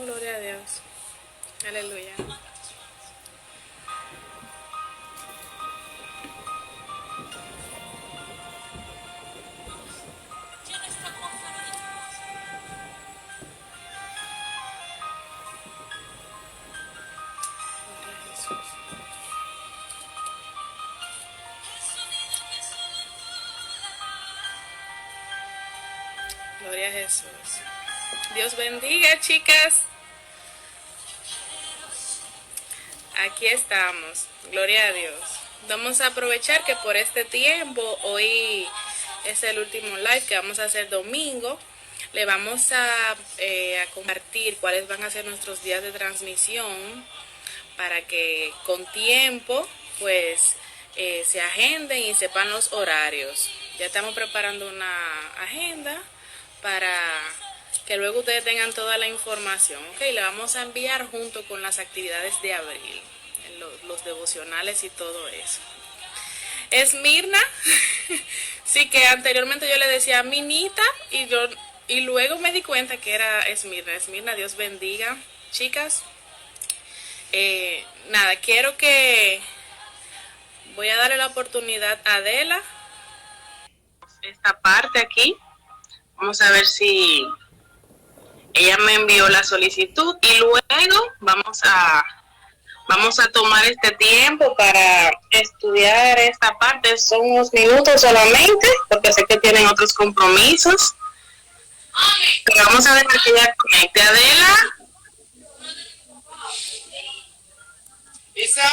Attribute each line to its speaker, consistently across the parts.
Speaker 1: Gloria a Dios. Aleluya. Gloria a Jesús. Dios bendiga, chicas. Aquí estamos. Gloria a Dios. Vamos a aprovechar que por este tiempo, hoy es el último live que vamos a hacer domingo. Le vamos a compartir cuáles van a ser nuestros días de transmisión para que con tiempo pues se agenden y sepan los horarios. Ya estamos preparando una agenda para que luego ustedes tengan toda la información. Ok, le vamos a enviar junto con las actividades de abril, los devocionales y todo eso. Esmirna, sí, que anteriormente yo le decía Minita y luego me di cuenta que era Esmirna. Esmirna, Dios bendiga. Chicas, nada, voy a darle la oportunidad a Adela. Esta parte aquí, vamos a ver si ella me envió la solicitud y luego vamos a tomar este tiempo para estudiar esta parte. Son unos minutos solamente, porque sé que tienen otros compromisos. Pero vamos a dejar que ella conecte. Adela. Isa.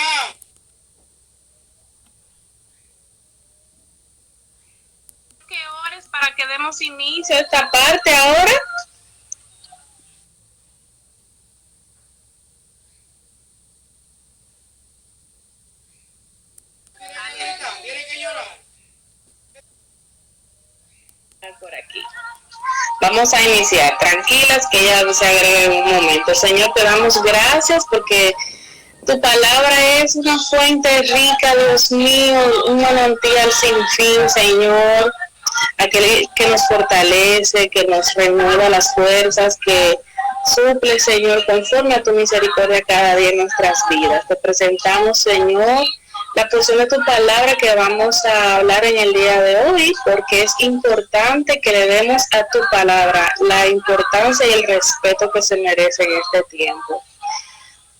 Speaker 1: ¿Qué horas para que demos inicio a esta parte ahora? Por aquí. Vamos a iniciar, tranquilas, que ya se agregue en un momento. Señor, te damos gracias porque tu palabra es una fuente rica, Dios mío, un manantial sin fin, Señor, aquel que nos fortalece, que nos renueva las fuerzas, que suple, Señor, conforme a tu misericordia cada día en nuestras vidas. Te presentamos, Señor, la porción de tu palabra que vamos a hablar en el día de hoy, porque es importante que le demos a tu palabra la importancia y el respeto que se merece en este tiempo.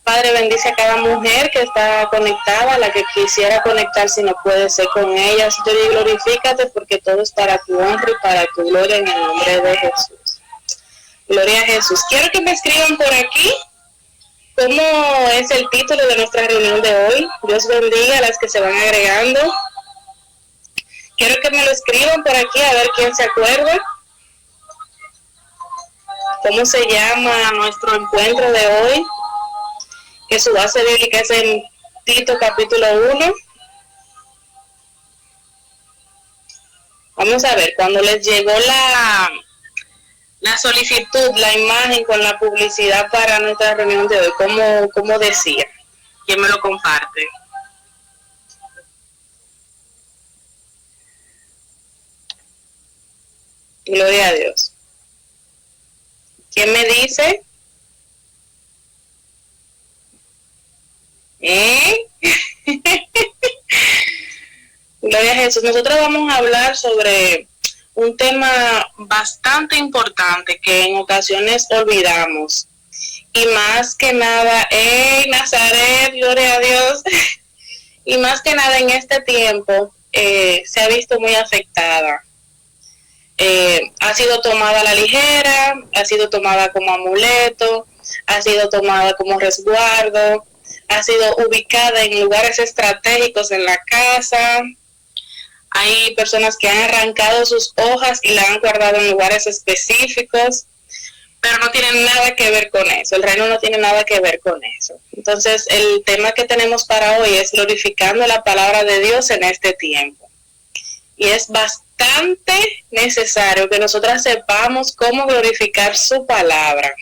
Speaker 1: Padre, bendice a cada mujer que está conectada, a la que quisiera conectar si no puede ser con ellas. Yo digo, glorifícate porque todo es para tu honra y para tu gloria en el nombre de Jesús. Gloria a Jesús. Quiero que me escriban por aquí cómo es el título de nuestra reunión de hoy. Dios bendiga a las que se van agregando. Quiero que me lo escriban por aquí a ver quién se acuerda. ¿Cómo se llama nuestro encuentro de hoy? Que su base bíblica es en Tito capítulo 1. Vamos a ver, cuando les llegó la solicitud, la imagen con la publicidad para nuestra reunión de hoy, ¿cómo decía? ¿Quién me lo comparte? Gloria a Dios. ¿Quién me dice? Gloria a Jesús. Nosotros vamos a hablar sobre un tema bastante importante que en ocasiones olvidamos. Y más que nada, Nazaret, gloria a Dios. Y más que nada en este tiempo se ha visto muy afectada. Ha sido tomada a la ligera, ha sido tomada como amuleto, ha sido tomada como resguardo, ha sido ubicada en lugares estratégicos en la casa. Hay personas que han arrancado sus hojas y la han guardado en lugares específicos, pero no tienen nada que ver con eso. El reino no tiene nada que ver con eso. Entonces, el tema que tenemos para hoy es glorificando la palabra de Dios en este tiempo. Y es bastante necesario que nosotras sepamos cómo glorificar su palabra,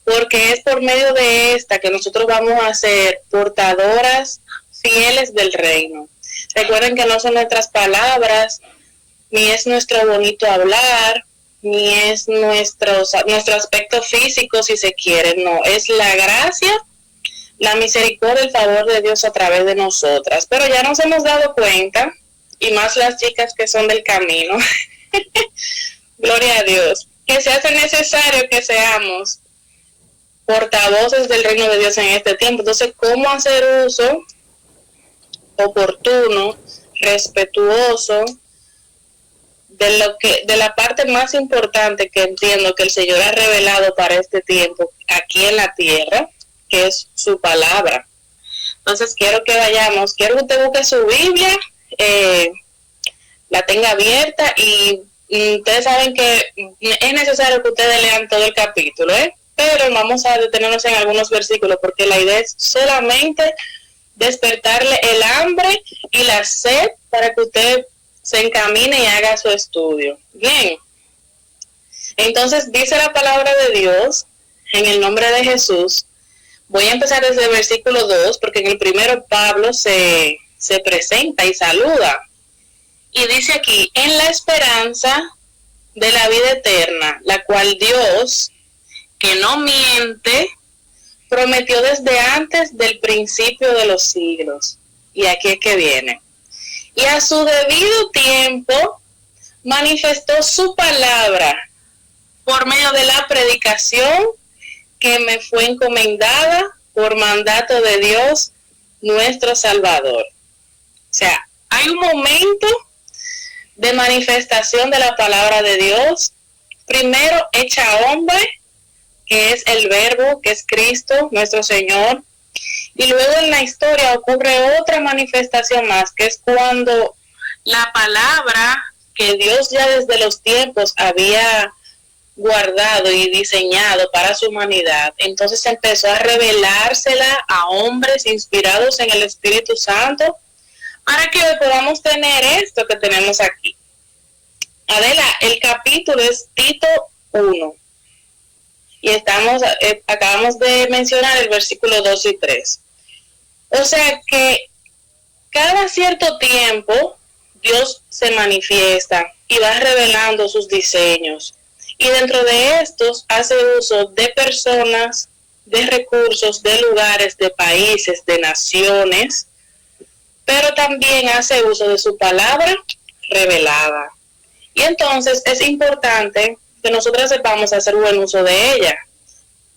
Speaker 1: porque es por medio de esta que nosotros vamos a ser portadoras fieles del reino. Recuerden que no son nuestras palabras, ni es nuestro bonito hablar, ni es nuestro aspecto físico, si se quiere, no, es la gracia, la misericordia, el favor de Dios a través de nosotras. Pero ya nos hemos dado cuenta, y más las chicas que son del camino, gloria a Dios, que se hace necesario que seamos portavoces del reino de Dios en este tiempo. Entonces, ¿cómo hacer uso oportuno, respetuoso de la parte más importante que entiendo que el Señor ha revelado para este tiempo aquí en la tierra, que es su palabra? Entonces quiero que usted busque su Biblia, la tenga abierta, y ustedes saben que es necesario que ustedes lean todo el capítulo, pero vamos a detenernos en algunos versículos porque la idea es solamente despertarle el hambre y la sed para que usted se encamine y haga su estudio. Bien, entonces dice la palabra de Dios en el nombre de Jesús. Voy a empezar desde el versículo 2, porque en el primero Pablo se presenta y saluda. Y dice aquí, en la esperanza de la vida eterna, la cual Dios, que no miente, prometió desde antes del principio de los siglos. Y aquí es que viene. Y a su debido tiempo manifestó su palabra por medio de la predicación que me fue encomendada por mandato de Dios nuestro Salvador. O sea, hay un momento de manifestación de la palabra de Dios, primero hecha hombre, que es el Verbo, que es Cristo, nuestro Señor, y luego en la historia ocurre otra manifestación más, que es cuando la palabra que Dios ya desde los tiempos había guardado y diseñado para su humanidad, entonces empezó a revelársela a hombres inspirados en el Espíritu Santo, para que hoy podamos tener esto que tenemos aquí. Adela, el capítulo es Tito 1. Y acabamos de mencionar el versículo 2 y 3. O sea que cada cierto tiempo Dios se manifiesta y va revelando sus diseños. Y dentro de estos hace uso de personas, de recursos, de lugares, de países, de naciones, pero también hace uso de su palabra revelada. Y entonces es importante que nosotros sepamos hacer buen uso de ella,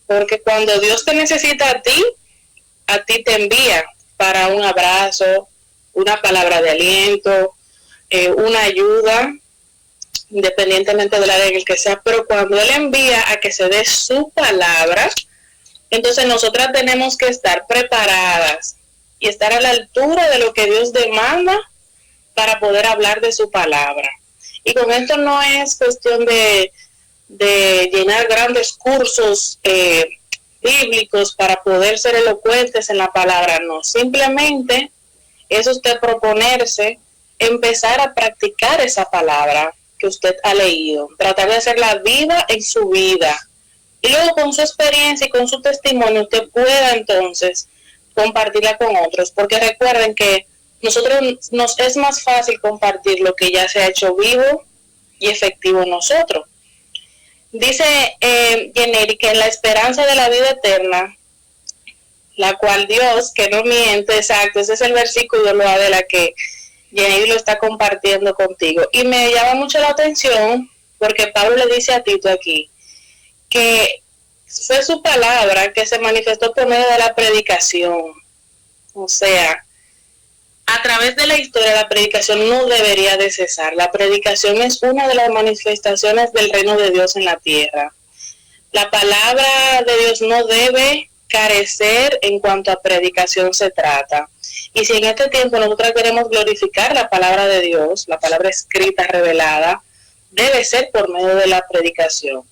Speaker 1: porque cuando Dios te necesita a ti te envía para un abrazo, una palabra de aliento, una ayuda, independientemente del área en el que sea, pero cuando Él envía a que se dé su palabra, entonces nosotras tenemos que estar preparadas y estar a la altura de lo que Dios demanda para poder hablar de su palabra. Y con esto no es cuestión de llenar grandes cursos bíblicos para poder ser elocuentes en la palabra, no, simplemente es usted proponerse empezar a practicar esa palabra que usted ha leído, tratar de hacerla viva en su vida, y luego con su experiencia y con su testimonio usted pueda entonces compartirla con otros, porque recuerden que nos es más fácil compartir lo que ya se ha hecho vivo y efectivo en nosotros. Dice Jenny que en la esperanza de la vida eterna, la cual Dios, que no miente, exacto, ese es el versículo de la que Jenny lo está compartiendo contigo. Y me llama mucho la atención porque Pablo le dice a Tito aquí que fue su palabra que se manifestó por medio de la predicación. O sea, a través de la historia, la predicación no debería de cesar. La predicación es una de las manifestaciones del reino de Dios en la tierra. La palabra de Dios no debe carecer en cuanto a predicación se trata. Y si en este tiempo nosotros queremos glorificar la palabra de Dios, la palabra escrita, revelada, debe ser por medio de la predicación.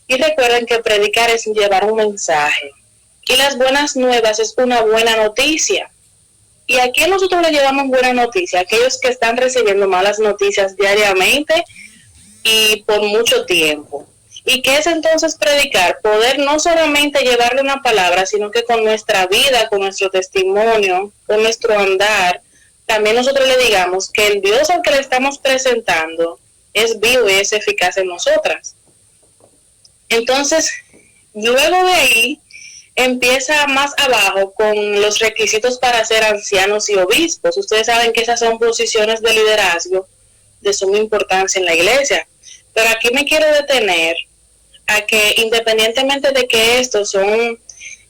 Speaker 1: Y recuerden que predicar es llevar un mensaje. Y las buenas nuevas es una buena noticia. ¿Y a quién nosotros le llevamos buena noticia? Aquellos que están recibiendo malas noticias diariamente y por mucho tiempo. ¿Y qué es entonces predicar? Poder no solamente llevarle una palabra, sino que con nuestra vida, con nuestro testimonio, con nuestro andar, también nosotros le digamos que el Dios al que le estamos presentando es vivo y es eficaz en nosotras. Entonces, luego de ahí, empieza más abajo con los requisitos para ser ancianos y obispos. Ustedes saben que esas son posiciones de liderazgo de suma importancia en la iglesia. Pero aquí me quiero detener a que independientemente de que estos son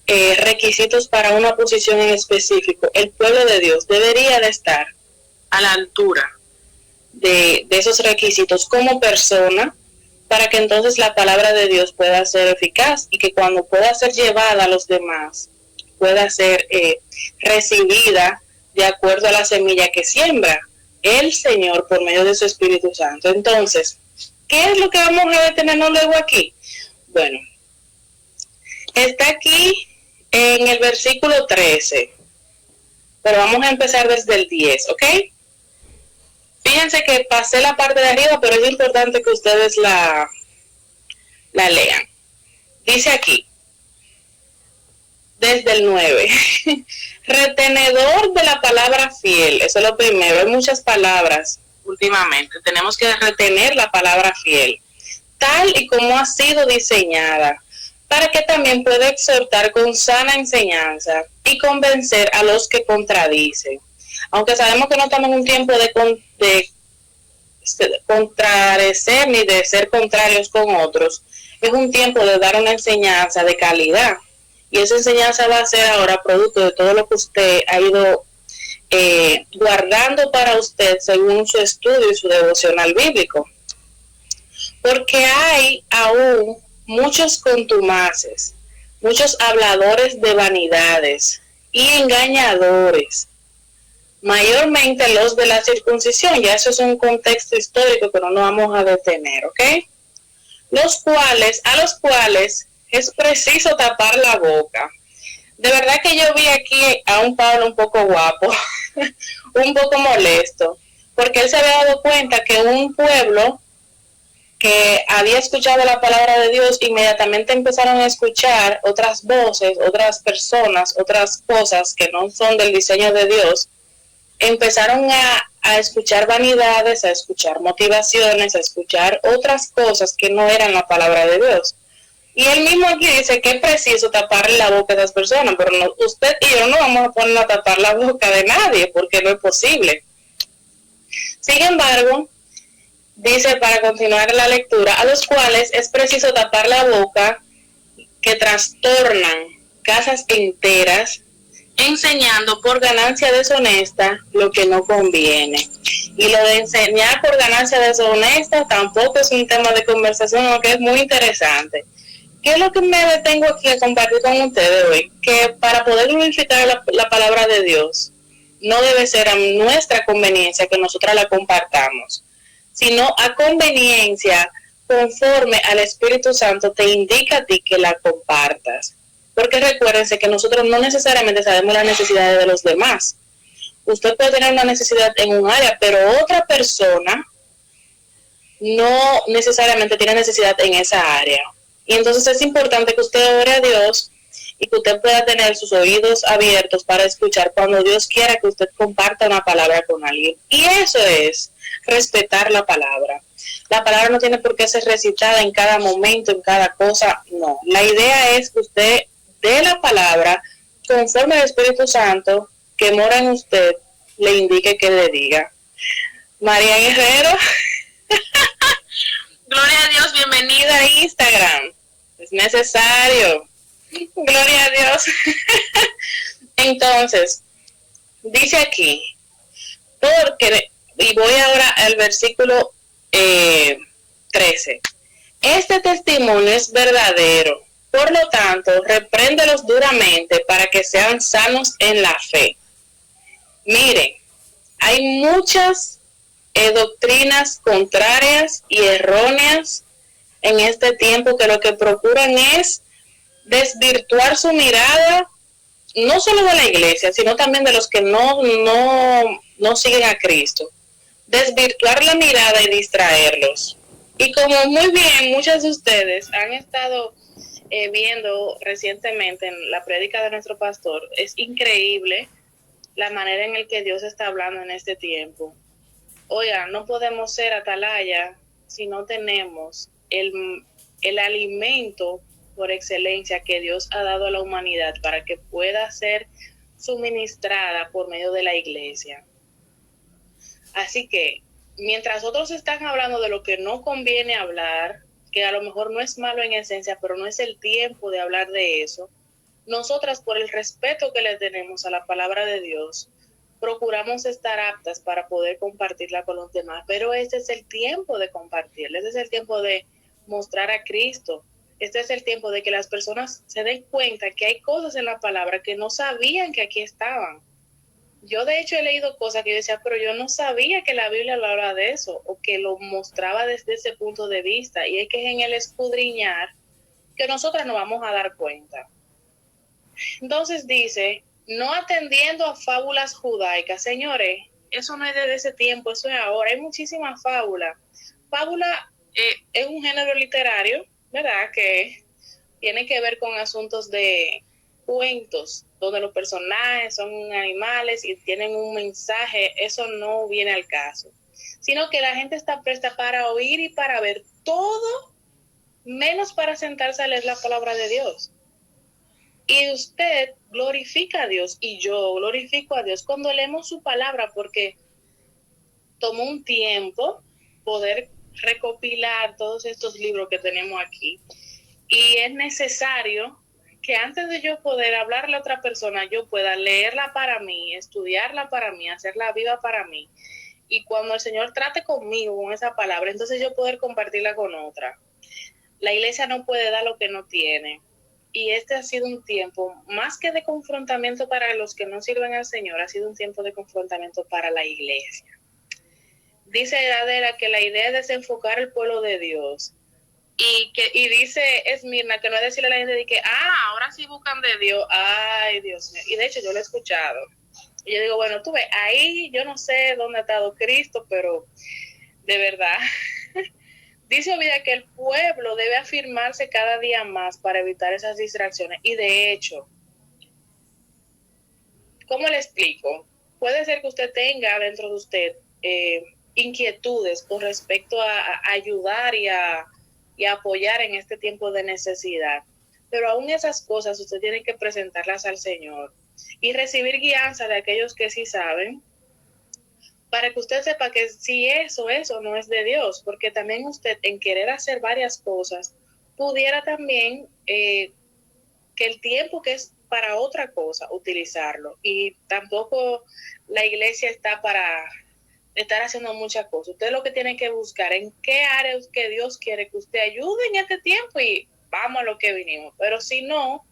Speaker 1: requisitos para una posición en específico, el pueblo de Dios debería de estar a la altura de esos requisitos como persona, para que entonces la palabra de Dios pueda ser eficaz y que cuando pueda ser llevada a los demás, pueda ser recibida de acuerdo a la semilla que siembra el Señor por medio de su Espíritu Santo. Entonces, ¿qué es lo que vamos a detenernos luego aquí? Bueno, está aquí en el versículo 13, pero vamos a empezar desde el 10, ¿ok? Fíjense que pasé la parte de arriba, pero es importante que ustedes la lean. Dice aquí, desde el 9, retenedor de la palabra fiel. Eso es lo primero. Hay muchas palabras últimamente. Tenemos que retener la palabra fiel, tal y como ha sido diseñada, para que también pueda exhortar con sana enseñanza y convencer a los que contradicen. Aunque sabemos que no estamos en un tiempo de contradecer ni de ser contrarios con otros, es un tiempo de dar una enseñanza de calidad, y esa enseñanza va a ser ahora producto de todo lo que usted ha ido guardando para usted según su estudio y su devocional bíblico, porque hay aún muchos contumaces, muchos habladores de vanidades y engañadores, mayormente los de la circuncisión. Ya eso es un contexto histórico que no nos vamos a detener, ¿ok? A los cuales es preciso tapar la boca. De verdad que yo vi aquí a un Pablo un poco guapo, un poco molesto, porque él se había dado cuenta que un pueblo que había escuchado la palabra de Dios, inmediatamente empezaron a escuchar otras voces, otras personas, otras cosas que no son del diseño de Dios. Empezaron a escuchar vanidades, a escuchar motivaciones, a escuchar otras cosas que no eran la palabra de Dios. Y él mismo aquí dice que es preciso taparle la boca a esas personas, pero no, usted y yo no vamos a poner a tapar la boca de nadie, porque no es posible. Sin embargo, dice, para continuar la lectura, a los cuales es preciso tapar la boca, que trastornan casas enteras, enseñando por ganancia deshonesta lo que no conviene. Y lo de enseñar por ganancia deshonesta tampoco es un tema de conversación, aunque es muy interesante. ¿Qué es lo que me detengo aquí a compartir con ustedes hoy? Que para poder glorificar la palabra de Dios, no debe ser a nuestra conveniencia que nosotras la compartamos, sino a conveniencia, conforme al Espíritu Santo te indica a ti que la compartas. Porque recuérdense que nosotros no necesariamente sabemos las necesidades de los demás. Usted puede tener una necesidad en un área, pero otra persona no necesariamente tiene necesidad en esa área. Y entonces es importante que usted ore a Dios y que usted pueda tener sus oídos abiertos para escuchar cuando Dios quiera que usted comparta una palabra con alguien. Y eso es respetar la palabra. La palabra no tiene por qué ser recitada en cada momento, en cada cosa, no. La idea es que usted dé la palabra conforme al Espíritu Santo que mora en usted le indique que le diga. María Guerrero, gloria a Dios, bienvenida a Instagram. Es necesario. Gloria a Dios. Entonces, dice aquí, porque, y voy ahora al versículo 13. Este testimonio es verdadero, por lo tanto, repréndelos duramente para que sean sanos en la fe. Miren, hay muchas doctrinas contrarias y erróneas en este tiempo que lo que procuran es desvirtuar su mirada, no solo de la iglesia, sino también de los que no siguen a Cristo. Desvirtuar la mirada y distraerlos. Y como muy bien muchos de ustedes han estado viendo recientemente en la prédica de nuestro pastor, es increíble la manera en la que Dios está hablando en este tiempo. Oiga, no podemos ser atalaya si no tenemos el alimento por excelencia que Dios ha dado a la humanidad para que pueda ser suministrada por medio de la iglesia. Así que, mientras otros están hablando de lo que no conviene hablar, que a lo mejor no es malo en esencia, pero no es el tiempo de hablar de eso, nosotras, por el respeto que le tenemos a la palabra de Dios, procuramos estar aptas para poder compartirla con los demás, pero este es el tiempo de compartirla, este es el tiempo de mostrar a Cristo, este es el tiempo de que las personas se den cuenta que hay cosas en la palabra que no sabían que aquí estaban. Yo de hecho he leído cosas que yo decía, pero yo no sabía que la Biblia hablaba de eso o que lo mostraba desde ese punto de vista, y es que es en el escudriñar que nosotras nos vamos a dar cuenta. Entonces dice, no atendiendo a fábulas judaicas. Señores, eso no es desde ese tiempo, eso es ahora. Hay muchísimas fábulas. Fábula es un género literario, ¿verdad? Que tiene que ver con asuntos de cuentos, donde los personajes son animales y tienen un mensaje. Eso no viene al caso. Sino que la gente está presta para oír y para ver todo, menos para sentarse a leer la palabra de Dios. Y usted glorifica a Dios y yo glorifico a Dios cuando leemos su palabra, porque tomó un tiempo poder recopilar todos estos libros que tenemos aquí. Y es necesario que antes de yo poder hablarle a otra persona, yo pueda leerla para mí, estudiarla para mí, hacerla viva para mí. Y cuando el Señor trate conmigo con esa palabra, entonces yo poder compartirla con otra. La iglesia no puede dar lo que no tiene. Y este ha sido un tiempo, más que de confrontamiento para los que no sirven al Señor, ha sido un tiempo de confrontamiento para la iglesia. Dice Adela que la idea es desenfocar el pueblo de Dios. Y dice Esmirna que no es decirle a la gente de que, ahora sí buscan de Dios. Ay, Dios mío. Y de hecho yo lo he escuchado. Y yo digo, bueno, tú ves, ahí yo no sé dónde ha estado Cristo, pero de verdad... Dice Ovidia que el pueblo debe afirmarse cada día más para evitar esas distracciones. Y de hecho, ¿cómo le explico? Puede ser que usted tenga dentro de usted inquietudes con respecto a ayudar y a apoyar en este tiempo de necesidad. Pero aún esas cosas usted tiene que presentarlas al Señor y recibir guianza de aquellos que sí saben, para que usted sepa que si eso no es de Dios, porque también usted en querer hacer varias cosas, pudiera también que el tiempo que es para otra cosa, utilizarlo. Y tampoco la iglesia está para estar haciendo muchas cosas. Usted lo que tiene que buscar en qué áreas que Dios quiere que usted ayude en este tiempo y vamos a lo que vinimos. Pero si no,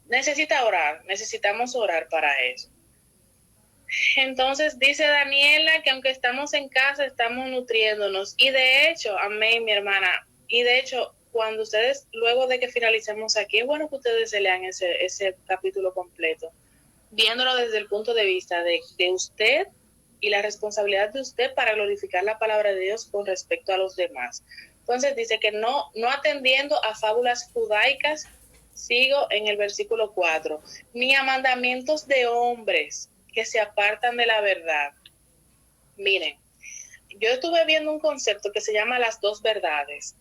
Speaker 1: necesita orar, necesitamos orar para eso. Entonces dice Daniela que aunque estamos en casa, estamos nutriéndonos. Y de hecho, amén, mi hermana, y de hecho, cuando ustedes, luego de que finalicemos aquí, es bueno que ustedes se lean ese capítulo completo, viéndolo desde el punto de vista de usted y la responsabilidad de usted para glorificar la palabra de Dios con respecto a los demás. Entonces dice que no atendiendo a fábulas judaicas, sigo en el versículo 4, ni a mandamientos de hombres que se apartan de la verdad. Miren, yo estuve viendo un concepto que se llama las dos verdades.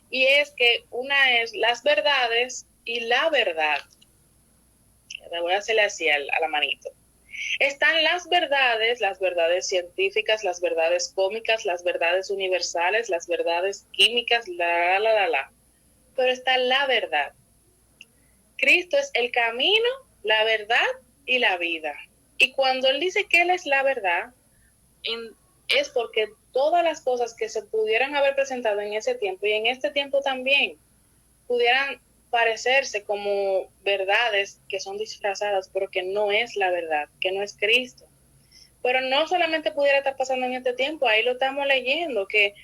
Speaker 1: Y es que una es las verdades y la verdad. Le voy a hacerle así a la manito. Están las verdades científicas, las verdades cómicas, las verdades universales, las verdades químicas, pero está la verdad. Cristo es el camino, la verdad y la vida. Y cuando Él dice que Él es la verdad, es porque todas las cosas que se pudieran haber presentado en ese tiempo y en este tiempo también pudieran parecerse como verdades que son disfrazadas, pero que no es la verdad, que no es Cristo. Pero no solamente pudiera estar pasando en este tiempo, ahí lo estamos leyendo, que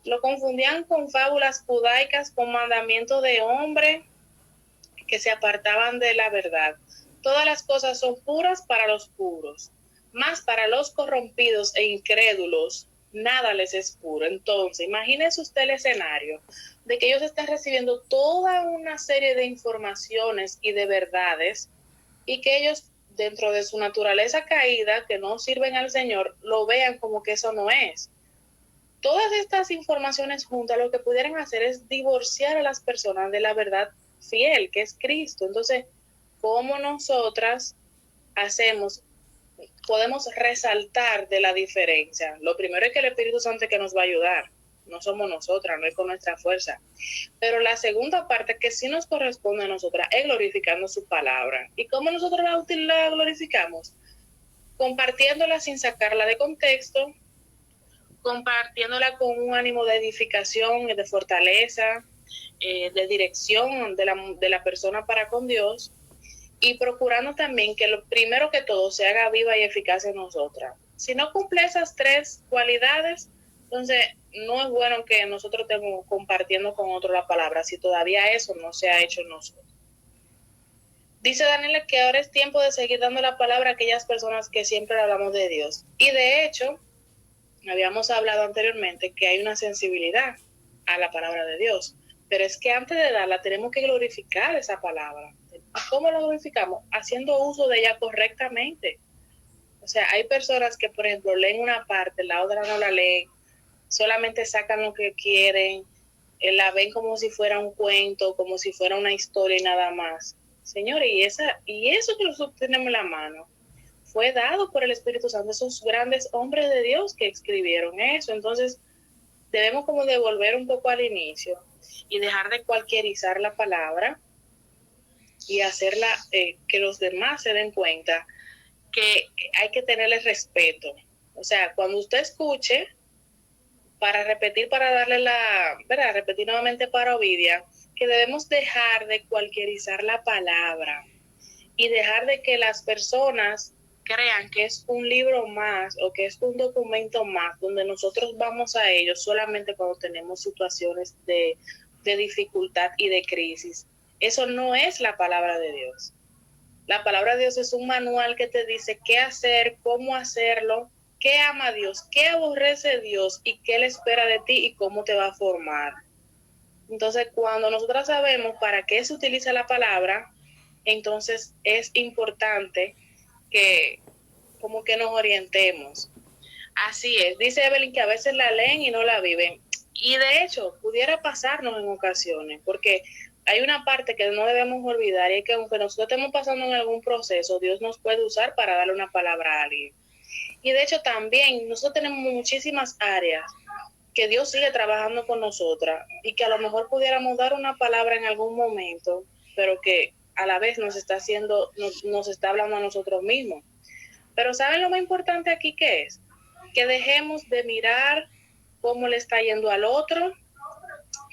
Speaker 1: lo confundían con fábulas judaicas, con mandamientos de hombre que se apartaban de la verdad. Todas las cosas son puras para los puros, más para los corrompidos e incrédulos, nada les es puro. Entonces, imagínese usted el escenario de que ellos están recibiendo toda una serie de informaciones y de verdades, y que ellos, dentro de su naturaleza caída, que no sirven al Señor, lo vean como que eso no es. todas estas informaciones juntas lo que pudieran hacer es divorciar a las personas de la verdad fiel, que es Cristo. Entonces, ¿cómo nosotras hacemos, podemos resaltar de la diferencia? Lo primero es que el Espíritu Santo es que nos va a ayudar, no somos nosotras, no es con nuestra fuerza. Pero la segunda parte que sí nos corresponde a nosotras es glorificando su palabra. ¿Y cómo nosotros la glorificamos? Compartiéndola sin sacarla de contexto, compartiéndola con un ánimo de edificación, de fortaleza, de dirección de la persona para con Dios, y procurando también que lo primero que todo se haga viva y eficaz en nosotras. Si no cumple esas tres cualidades, entonces no es bueno que nosotros estemos compartiendo con otro la palabra, si todavía eso no se ha hecho en nosotros. Dice Daniela que ahora es tiempo de seguir dando la palabra a aquellas personas que siempre hablamos de Dios. Y de hecho, habíamos hablado anteriormente que hay una sensibilidad a la palabra de Dios, pero es que antes de darla tenemos que glorificar esa palabra. ¿Cómo la glorificamos? Haciendo uso de ella correctamente. O sea, hay personas que, por ejemplo, leen una parte, la otra no la leen, solamente sacan lo que quieren, la ven como si fuera un cuento, como si fuera una historia y nada más. Señores, y eso que nosotros tenemos en la mano fue dado por el Espíritu Santo, esos grandes hombres de Dios que escribieron eso. Entonces, debemos como devolver un poco al inicio y dejar de cualquierizar la palabra y hacerla que los demás se den cuenta que hay que tenerle respeto. O sea, cuando usted escuche, para repetir, para darle ¿verdad? Repetir nuevamente para Ovidia, que debemos dejar de cualquierizar la palabra y dejar de que las personas crean que es un libro más o que es un documento más donde nosotros vamos a ellos solamente cuando tenemos situaciones de dificultad y de crisis. Eso no es la palabra de Dios. La palabra de Dios es un manual que te dice qué hacer, cómo hacerlo, qué ama Dios, qué aborrece Dios y qué le espera de ti y cómo te va a formar. Entonces, cuando nosotros sabemos para qué se utiliza la palabra, entonces es importante que como que nos orientemos. Así es, dice Evelyn que a veces la leen y no la viven. Y de hecho, pudiera pasarnos en ocasiones, porque hay una parte que no debemos olvidar y es que aunque nosotros estemos pasando en algún proceso, Dios nos puede usar para darle una palabra a alguien. Y de hecho también nosotros tenemos muchísimas áreas que Dios sigue trabajando con nosotras y que a lo mejor pudiéramos dar una palabra en algún momento, pero que a la vez nos está haciendo, nos está hablando a nosotros mismos. Pero ¿saben lo más importante aquí que es? Que dejemos de mirar cómo le está yendo al otro,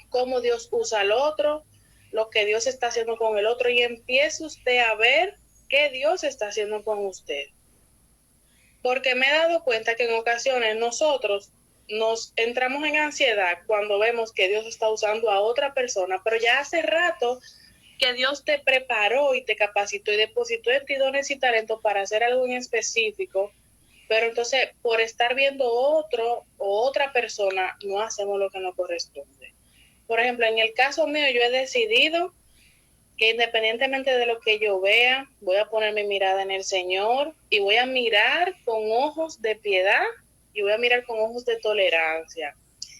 Speaker 1: cómo Dios usa al otro, lo que Dios está haciendo con el otro y empiece usted a ver qué Dios está haciendo con usted. Porque me he dado cuenta que en ocasiones nosotros nos entramos en ansiedad cuando vemos que Dios está usando a otra persona, pero ya hace rato que Dios te preparó y te capacitó y depositó en ti dones y talentos para hacer algo en específico, pero entonces por estar viendo otro o otra persona no hacemos lo que nos corresponde. Por ejemplo, en el caso mío yo he decidido que independientemente de lo que yo vea, voy a poner mi mirada en el Señor y voy a mirar con ojos de piedad y voy a mirar con ojos de tolerancia.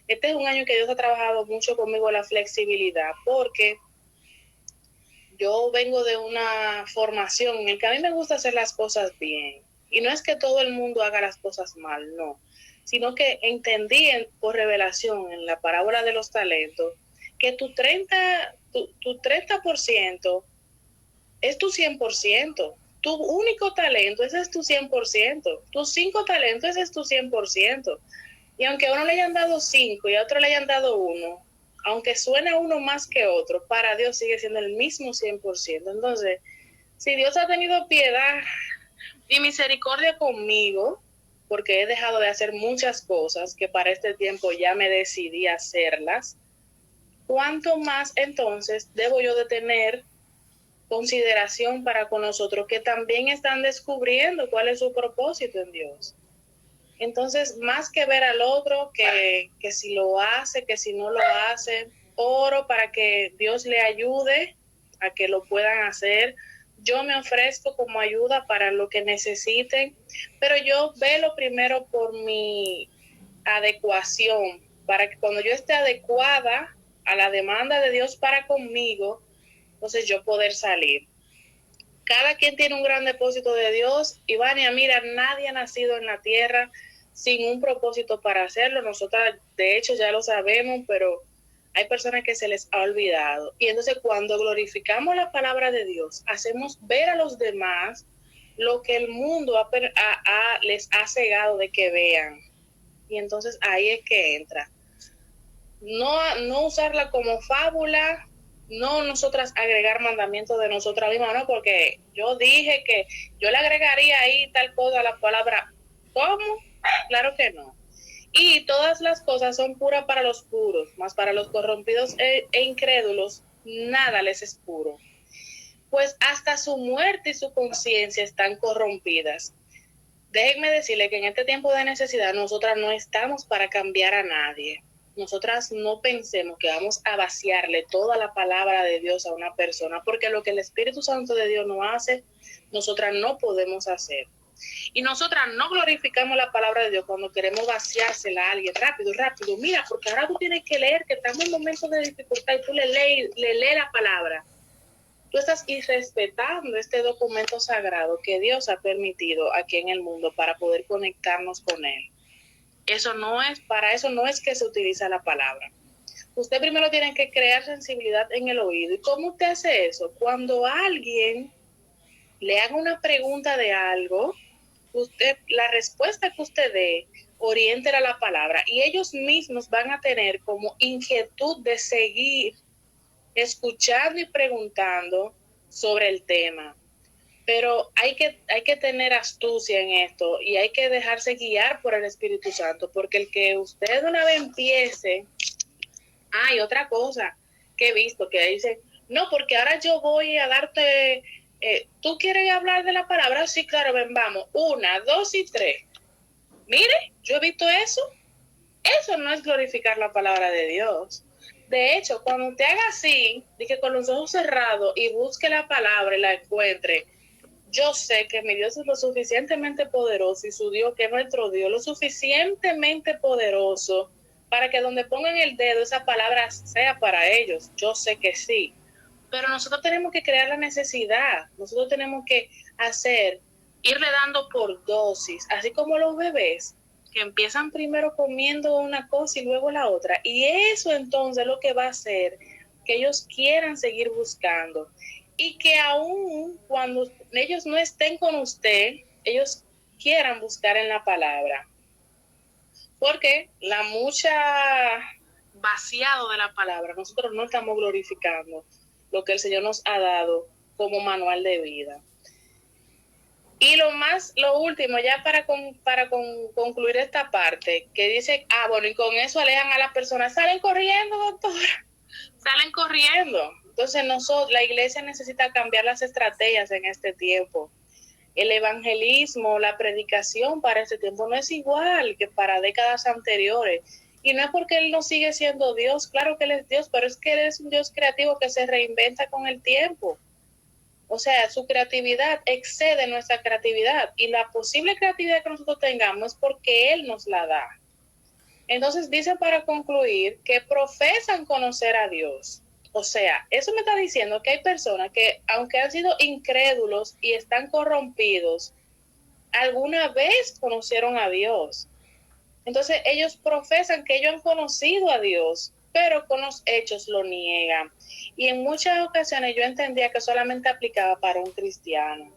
Speaker 1: Este es un año que Dios ha trabajado mucho conmigo la flexibilidad, porque yo vengo de una formación en la que a mí me gusta hacer las cosas bien. Y no es que todo el mundo haga las cosas mal, no. Sino que entendí por revelación en la parábola de los talentos que tu 30% es tu 100%. Tu único talento, ese es tu 100%. Tus 5 talentos, ese es tu 100%. Y aunque a uno le hayan dado 5 y a otro le hayan dado 1, aunque suene uno más que otro, para Dios sigue siendo el mismo 100%. Entonces, si Dios ha tenido piedad y misericordia conmigo, porque he dejado de hacer muchas cosas que para este tiempo ya me decidí a hacerlas, ¿cuánto más entonces debo yo de tener consideración para con nosotros que también están descubriendo cuál es su propósito en Dios? Entonces, más que ver al otro, que si lo hace, que si no lo hace, oro para que Dios le ayude a que lo puedan hacer. Yo me ofrezco como ayuda para lo que necesiten, pero yo velo primero adecuación, para que cuando yo esté adecuada a la demanda de Dios para conmigo, entonces yo poder salir. Cada quien tiene un gran depósito de Dios. Y Vania, mira, nadie ha nacido en la tierra sin un propósito para hacerlo. Nosotras, de hecho, ya lo sabemos, pero hay personas que se les ha olvidado. Y entonces cuando glorificamos la palabra de Dios, hacemos ver a los demás lo que el mundo les ha cegado de que vean. Y entonces ahí es que entra. No usarla como fábula, no nosotras agregar mandamientos de nosotras mismas, no, porque yo dije que yo le agregaría ahí tal cosa a la palabra. ¿Cómo? Claro que no. Y todas las cosas son puras para los puros, más para los corrompidos e incrédulos, nada les es puro. Pues hasta su muerte y su conciencia están corrompidas. Déjenme decirle que en este tiempo de necesidad nosotras no estamos para cambiar a nadie. Nosotras no pensemos que vamos a vaciarle toda la palabra de Dios a una persona, porque lo que el Espíritu Santo de Dios no hace, nosotras no podemos hacer. Y nosotras no glorificamos la palabra de Dios cuando queremos vaciársela a alguien rápido, rápido. Mira, porque ahora tú tienes que leer, que estamos en momentos de dificultad y tú le lees la palabra. Tú estás irrespetando este documento sagrado que Dios ha permitido aquí en el mundo para poder conectarnos con Él. Para eso no es que se utiliza la palabra. Usted primero tiene que crear sensibilidad en el oído. ¿Y cómo usted hace eso? Cuando alguien le haga una pregunta de algo, la respuesta que usted dé, oriéntela a la palabra. Y ellos mismos van a tener como inquietud de seguir escuchando y preguntando sobre el tema. Pero hay que tener astucia en esto y hay que dejarse guiar por el Espíritu Santo, porque el que usted una vez empiece, hay otra cosa que he visto que dice, no, porque ahora yo voy a darte, ¿tú quieres hablar de la palabra? Sí, claro, ven, vamos, 1, 2 y 3. Mire, yo he visto eso. Eso no es glorificar la palabra de Dios. De hecho, cuando usted haga así, de que con los ojos cerrados y busque la palabra y la encuentre, yo sé que mi Dios es lo suficientemente poderoso y su Dios, que es nuestro Dios, lo suficientemente poderoso para que donde pongan el dedo esa palabra sea para ellos. Yo sé que sí. Pero nosotros tenemos que crear la necesidad. Nosotros tenemos que irle dando por dosis, así como los bebés que empiezan primero comiendo una cosa y luego la otra. Y eso entonces lo que va a hacer que ellos quieran seguir buscando. Y que aún cuando ellos no estén con usted, ellos quieran buscar en la palabra. Porque la mucha vaciado de la palabra, nosotros no estamos glorificando lo que el Señor nos ha dado como manual de vida. Y lo último, ya para concluir esta parte, que dice, bueno, y con eso alejan a las personas, salen corriendo, doctora, salen corriendo. Entonces la iglesia necesita cambiar las estrategias en este tiempo. El evangelismo, la predicación para este tiempo no es igual que para décadas anteriores. Y no es porque Él no sigue siendo Dios, claro que Él es Dios, pero es que Él es un Dios creativo que se reinventa con el tiempo. O sea, su creatividad excede nuestra creatividad y la posible creatividad que nosotros tengamos es porque Él nos la da. Entonces dice para concluir que profesan conocer a Dios. O sea, eso me está diciendo que hay personas que, aunque han sido incrédulos y están corrompidos, alguna vez conocieron a Dios. Entonces ellos profesan que ellos han conocido a Dios, pero con los hechos lo niegan. Y en muchas ocasiones yo entendía que solamente aplicaba para un cristiano.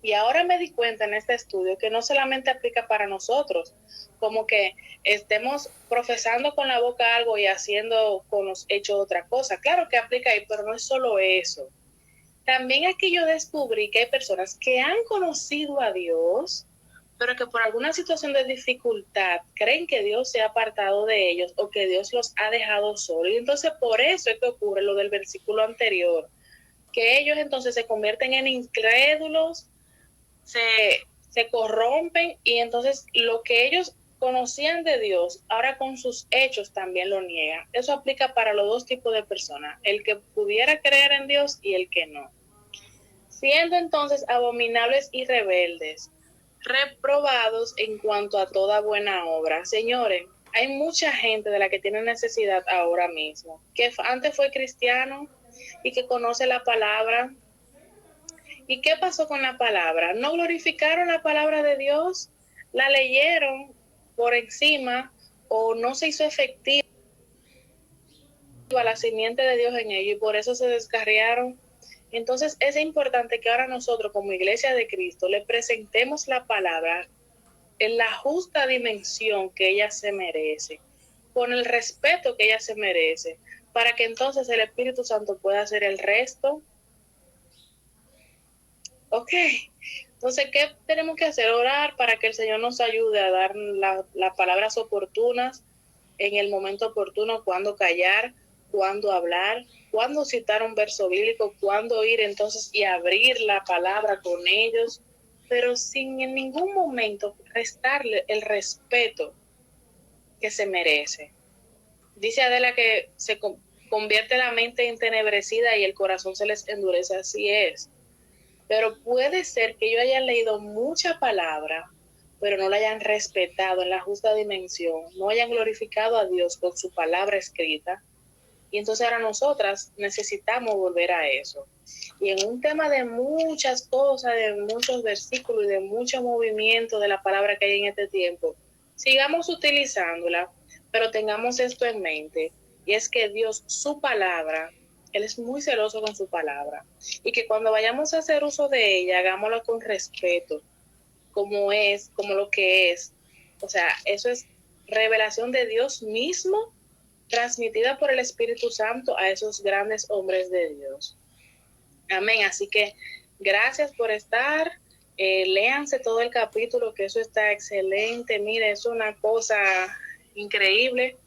Speaker 1: Y ahora me di cuenta en este estudio que no solamente aplica para nosotros, como que estemos profesando con la boca algo y haciendo con los hechos otra cosa. Claro que aplica ahí, pero no es solo eso. También aquí yo descubrí que hay personas que han conocido a Dios, pero que por alguna situación de dificultad creen que Dios se ha apartado de ellos o que Dios los ha dejado solos. Y entonces por eso es que ocurre lo del versículo anterior, que ellos entonces se convierten en incrédulos, se corrompen y entonces lo que ellos conocían de Dios, ahora con sus hechos también lo niegan. Eso aplica para los dos tipos de personas, el que pudiera creer en Dios y el que no. Siendo entonces abominables y rebeldes, reprobados en cuanto a toda buena obra. Señores, hay mucha gente de la que tiene necesidad ahora mismo, que antes fue cristiano y que conoce la palabra. ¿Y qué pasó con la palabra? No glorificaron la palabra de Dios, la leyeron por encima o no se hizo efectiva la simiente de Dios en ellos y por eso se descarriaron. Entonces es importante que ahora nosotros como iglesia de Cristo le presentemos la palabra en la justa dimensión que ella se merece, con el respeto que ella se merece, para que entonces el Espíritu Santo pueda hacer el resto. Ok, entonces, ¿qué tenemos que hacer? Orar para que el Señor nos ayude a dar las palabras oportunas en el momento oportuno, cuándo callar, cuándo hablar, cuándo citar un verso bíblico, cuándo ir entonces y abrir la palabra con ellos, pero sin en ningún momento restarle el respeto que se merece. Dice Adela que se convierte la mente entenebrecida y el corazón se les endurece, así es. Pero puede ser que ellos hayan leído mucha palabra, pero no la hayan respetado en la justa dimensión, no hayan glorificado a Dios con su palabra escrita. Y entonces ahora nosotras necesitamos volver a eso. Y en un tema de muchas cosas, de muchos versículos y de mucho movimiento de la palabra que hay en este tiempo, sigamos utilizándola, pero tengamos esto en mente. Y es que Dios, su palabra, Él es muy celoso con su palabra. Y que cuando vayamos a hacer uso de ella, hagámoslo con respeto, como es, como lo que es. O sea, eso es revelación de Dios mismo transmitida por el Espíritu Santo a esos grandes hombres de Dios. Amén. Así que gracias por estar. Léanse todo el capítulo, que eso está excelente. Mire, es una cosa increíble.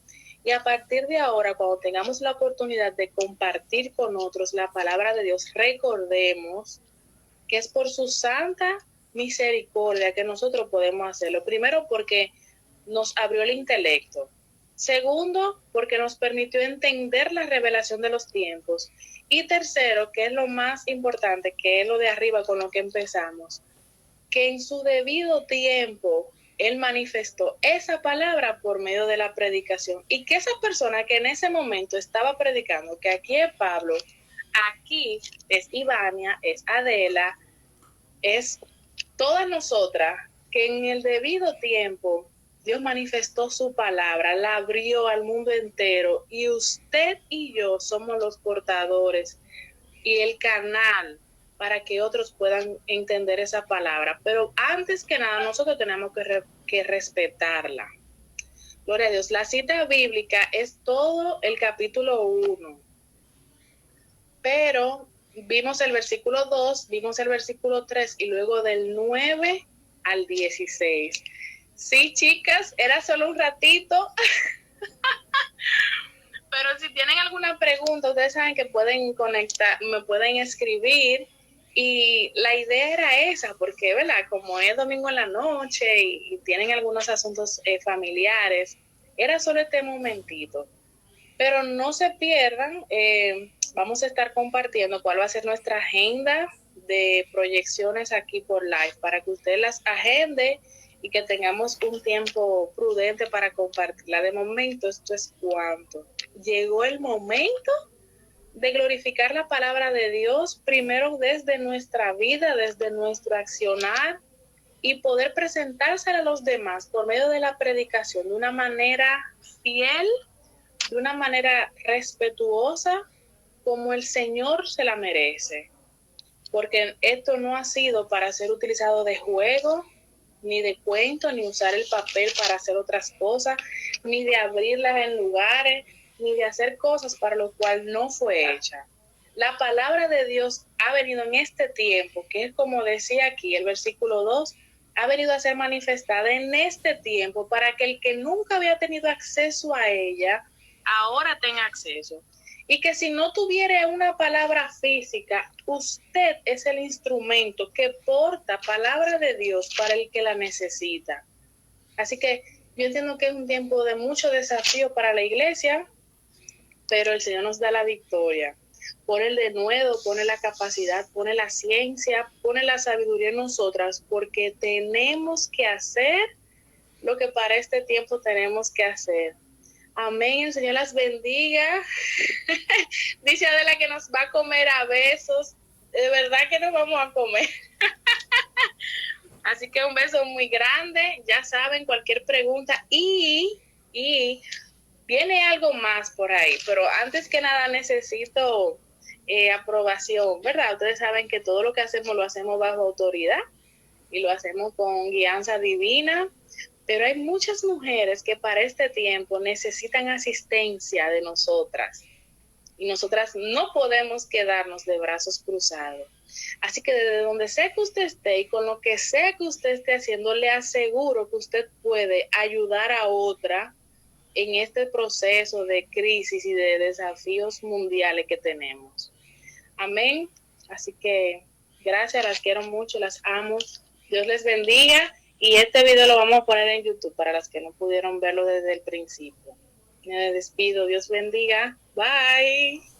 Speaker 1: Y a partir de ahora, cuando tengamos la oportunidad de compartir con otros la palabra de Dios, recordemos que es por su santa misericordia que nosotros podemos hacerlo. Primero, porque nos abrió el intelecto. Segundo, porque nos permitió entender la revelación de los tiempos. Y tercero, que es lo más importante, que es lo de arriba con lo que empezamos, que en su debido tiempo Él manifestó esa palabra por medio de la predicación. Y que esa persona que en ese momento estaba predicando, que aquí es Pablo, aquí es Ivania, es Adela, es todas nosotras, que en el debido tiempo Dios manifestó su palabra, la abrió al mundo entero y usted y yo somos los portadores y el canal para que otros puedan entender esa palabra. Pero antes que nada, nosotros tenemos que respetarla. Gloria a Dios. La cita bíblica es todo el capítulo 1, pero vimos el versículo 2, vimos el versículo 3 y luego del 9 al 16. Sí, chicas, era solo un ratito. Pero si tienen alguna pregunta, ustedes saben que pueden conectar, me pueden escribir. Y la idea era esa, porque, ¿verdad? Como es domingo en la noche y tienen algunos asuntos familiares, era solo este momentito. Pero no se pierdan, vamos a estar compartiendo cuál va a ser nuestra agenda de proyecciones aquí por live, para que usted las agende y que tengamos un tiempo prudente para compartirla. De momento, esto es cuanto. Llegó el momento de glorificar la palabra de Dios, primero desde nuestra vida, desde nuestro accionar, y poder presentársela a los demás por medio de la predicación de una manera fiel, de una manera respetuosa, como el Señor se la merece. Porque esto no ha sido para ser utilizado de juego, ni de cuento, ni usar el papel para hacer otras cosas, ni de abrirlas en lugares, ni de hacer cosas para lo cual no fue hecha. La palabra de Dios ha venido en este tiempo, que es como decía aquí el versículo 2, ha venido a ser manifestada en este tiempo para que el que nunca había tenido acceso a ella, ahora tenga acceso. Y que si no tuviera una palabra física, usted es el instrumento que porta palabra de Dios para el que la necesita. Así que yo entiendo que es un tiempo de mucho desafío para la iglesia, pero el Señor nos da la victoria. pone el denuedo, pone la capacidad, pone la ciencia, pone la sabiduría en nosotras, porque tenemos que hacer lo que para este tiempo tenemos que hacer. Amén, el Señor las bendiga. Dice Adela que nos va a comer a besos. De verdad que nos vamos a comer. Así que un beso muy grande. Ya saben, cualquier pregunta. Y viene algo más por ahí. Pero antes que nada necesito aprobación, ¿verdad? Ustedes saben que todo lo que hacemos lo hacemos bajo autoridad y lo hacemos con guianza divina. Pero hay muchas mujeres que para este tiempo necesitan asistencia de nosotras. Y nosotras no podemos quedarnos de brazos cruzados. Así que desde donde sea que usted esté y con lo que sea que usted esté haciendo, le aseguro que usted puede ayudar a otra en este proceso de crisis y de desafíos mundiales que tenemos. Amén. Así que gracias, las quiero mucho, las amo. Dios les bendiga. Y este video lo vamos a poner en YouTube para las que no pudieron verlo desde el principio. Me despido. Dios bendiga. Bye.